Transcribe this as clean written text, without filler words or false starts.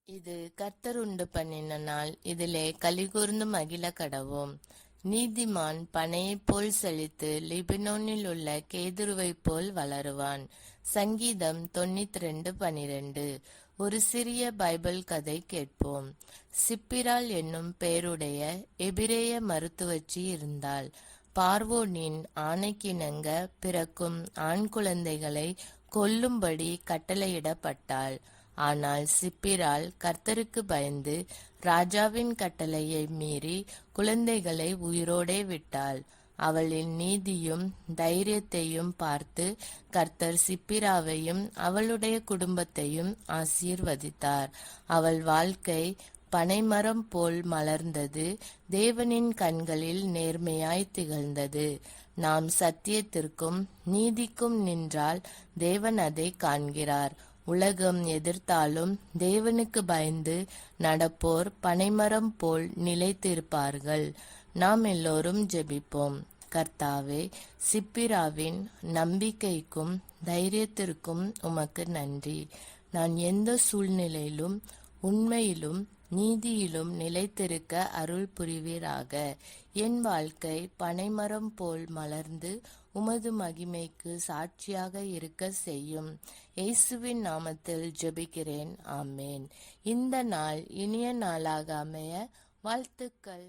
இது கர்த்தர் உண்டு பண்ணின நாள், இதிலே கலிகூர்ந்து மகிழ கடவோம். நீதிமான் பனையைப் போல் செழித்து லிபனோனில் உள்ள கேதுருவைப் போல் வளருவான். சங்கீதம் 92:12. ஒரு சிறிய பைபிள் கதை கேட்போம். சிப்பிராள் என்னும் பெயருடைய எபிரேய மருத்துவச்சி இருந்தாள். பார்வோனின் ஆணைக்கிணங்க பிறக்கும் ஆண் குழந்தைகளை கொல்லும்படி கட்டளையிடப்பட்டாள். ஆனால் சிப்பிராள் கர்த்தருக்கு பயந்து ராஜாவின் கட்டளையை மீறி குழந்தைகளை உயிரோடே விட்டாள். அவளின் நீதியும் தைரியத்தையும் பார்த்து கர்த்தர் சிப்பிராவையும் அவளுடைய குடும்பத்தையும் ஆசீர்வதித்தார். அவள் வாழ்க்கை பனைமரம் போல் மலர்ந்தது, தேவனின் கண்களில் நேர்மையாய் திகழ்ந்தது. நாம் சத்தியத்திற்கும் நீதிக்கும் நின்றால் தேவன் அதை காண்கிறார். உலகம் எதிர்த்தாலும் தேவனுக்கு பயந்து நடப்போர் பனைமரம் போல் நிலைத்திருப்பார்கள். நாம் எல்லோரும் ஜெபிப்போம். கர்த்தாவே, சிப்பிராவின் நம்பிக்கைக்கும் தைரியத்திற்கும் உமக்கு நன்றி. நான் எந்த சூழ்நிலையிலும் உண்மையிலும் நீதியிலும் நிலைத்திருக்க அருள் புரிவீராக. என் வாழ்க்கை பனைமரம் போல் மலர்ந்து உமது மகிமைக்கு சாட்சியாக இருக்க செய்யும். இயேசுவின் நாமத்தில் ஜெபிக்கிறேன். ஆமேன். இந்த நாள் இனிய நாளாக அமைய வாழ்த்துக்கள்.